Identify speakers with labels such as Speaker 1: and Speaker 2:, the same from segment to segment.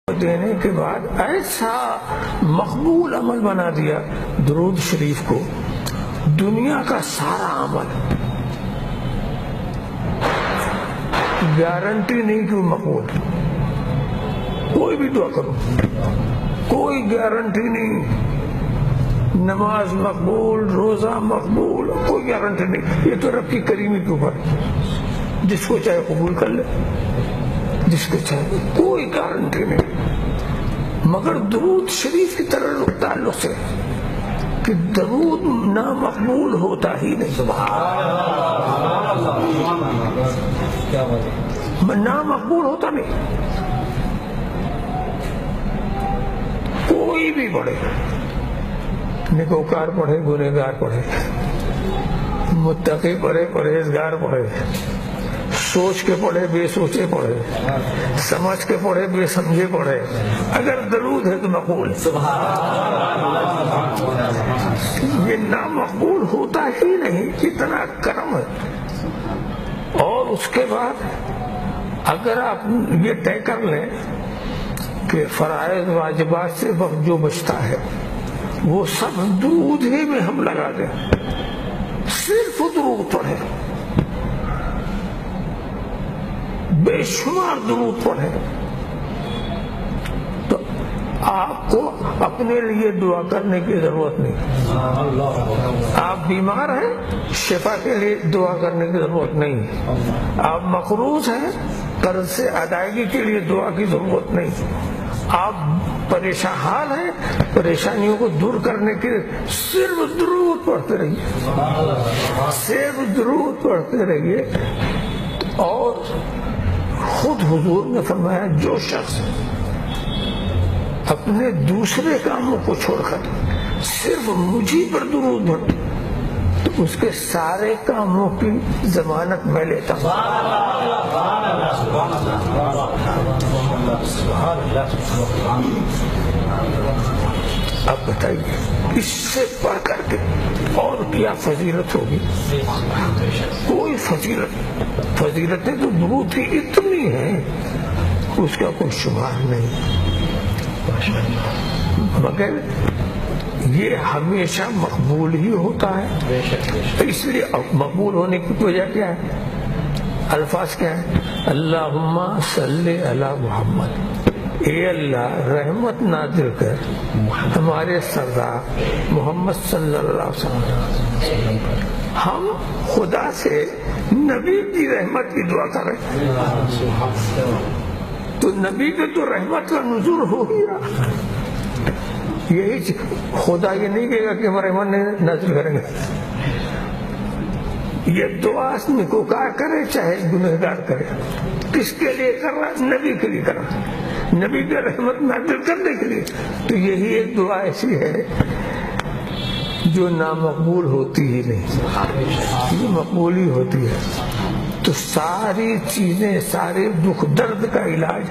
Speaker 1: دینے کے بعد ایسا مقبول عمل بنا دیا درود شریف کو، دنیا کا سارا عمل گارنٹی نہیں کہ وہ مقبول، کوئی بھی دعا کرو کوئی گارنٹی نہیں، نماز مقبول، روزہ مقبول، کوئی گارنٹی نہیں، یہ تو رب کی کریمی کے اوپر، جس کو چاہے قبول کر لے، جس کو چاہے، کوئی گارنٹی نہیں، مگر درود شریف کی طرح تعلق سے کہ درود نامقبول ہوتا ہی نہیں، نامقبول ہوتا نہیں، کوئی بھی پڑھے، نیکوکار پڑھے، گنہگار پڑھے، متقی پڑھے، پرہیزگار پڑھے، سوچ کے پڑھے، بے سوچے پڑھے، سمجھ کے پڑھے، بے سمجھے پڑھے، اگر درود ہے تو مقبول۔ یہ نامقبول ہوتا ہی نہیں، اتنا کرم ہے۔ اور اس کے بعد اگر آپ یہ طے کر لیں کہ فرائض واجبات سے وقت جو بچتا ہے وہ سب درود ہی میں ہم لگا دیں، صرف درود پڑھیں، بے شمار درود پڑھیں، تو آپ کو اپنے لیے دعا کرنے کی ضرورت نہیں، آپ بیمار ہیں شفا کے لیے دعا کرنے کی ضرورت نہیں، آپ مقروض ہیں قرض سے ادائیگی کے لیے دعا کی ضرورت نہیں، آپ پریشان حال ہیں پریشانیوں کو دور کرنے کے صرف درود پڑھتے رہیے، صرف درود پڑھتے رہیے۔ اور خود حضور نے فرمایا جو شخص اپنے دوسرے کاموں کو چھوڑ کر صرف مجھے پر درود پڑھے تو اس کے سارے کاموں کی ضمانت میں لیتا ہوں۔ اب بتائیے اس سے پڑھ کر کے اور کیا فضیلت ہوگی؟ کوئی فضیلتیں تو درود کی اتنی ہیں اس کا کوئی شمار نہیں، مگر یہ ہمیشہ مقبول ہی ہوتا ہے۔ اس لیے مقبول ہونے کی وجہ کیا ہے؟ الفاظ کیا ہے؟ اللہم صلی علی محمد، اے اللہ رحمت نازل کر ہمارے سردار محمد صلی اللہ علیہ وسلم۔ ہم خدا سے نبی کی رحمت کی دعا کر رہے ہیں، تو نبی کے تو رحمت کا نزول ہو گیا، یہی خدا یہ نہیں کہے گا کہ ہم رحمت نہیں نازل کریں گے۔ یہ دعا نیکوکار کرے چاہے گنہگار کرے، کس کے لیے کر رہا ہے؟ نبی کے لیے کر رہا ہے، نبی کے رحمت نازل کرنے کے لیے۔ تو یہی ایک دعا ایسی ہے جو نامقبول ہوتی ہی نہیں، یہ مقبول ہی ہوتی ہے۔ تو ساری چیزیں، سارے دکھ درد کا علاج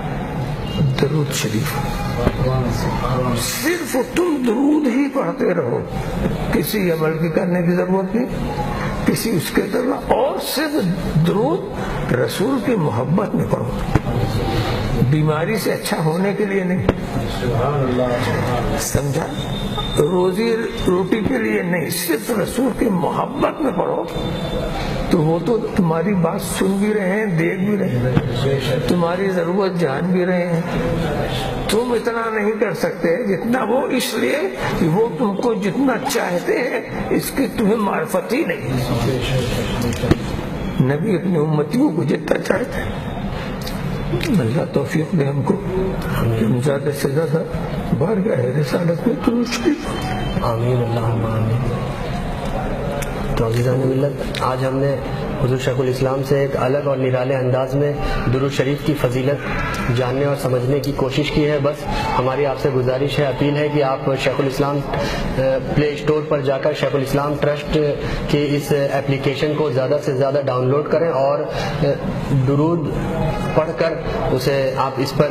Speaker 1: درود شریف، صرف تم درود ہی پڑھتے رہو، کسی عمل کی کرنے کی ضرورت نہیں، کسی اس کے طرح، اور صرف درود رسول کی محبت میں پڑھو، بیماری سے اچھا ہونے کے لیے نہیں، سمجھا؟ روزی روٹی کے لیے نہیں، صرف رسول کی محبت میں پڑھو، تو وہ تو تمہاری بات سن بھی رہے ہیں، دیکھ بھی رہے ہیں، تمہاری ضرورت جان بھی رہے ہیں۔ تم اتنا نہیں کر سکتے جتنا وہ، اس لیے کہ وہ تم کو جتنا چاہتے ہیں اس کی تمہیں معرفت ہی نہیں۔ نبی اپنی امتیوں کو جتنا چاہتے ہیں، اللہ توفیق دے ہم کو کہ زیادہ سے زیادہ بارگاہ رسالت میں درود شریف۔
Speaker 2: آمین اللہم آمین۔ تو عزیزان ملت، آج ہم نے حضور شیخ الاسلام سے ایک الگ اور نرالے انداز میں درود شریف کی فضیلت جاننے اور سمجھنے کی کوشش کی ہے۔ بس ہماری آپ سے گزارش ہے، اپیل ہے کہ آپ شیخ الاسلام پلے اسٹور پر جا کر شیخ الاسلام ٹرسٹ کی اس اپلیکیشن کو زیادہ سے زیادہ ڈاؤن لوڈ کریں اور درود پڑھ کر اسے آپ اس پر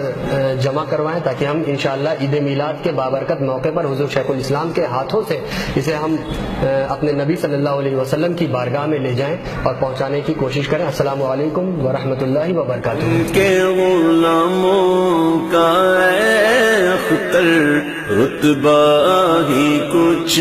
Speaker 2: جمع کروائیں، تاکہ ہم انشاءاللہ عید میلاد کے بابرکت موقع پر حضور شیخ الاسلام کے ہاتھوں سے اسے ہم اپنے نبی صلی اللہ علیہ وسلم کی بارگاہ میں لے جائیں اور پہنچانے کی کوشش کریں۔ السلام علیکم ورحمۃ اللہ وبرکاتہ۔
Speaker 3: اختر رتبہ ہی کچھ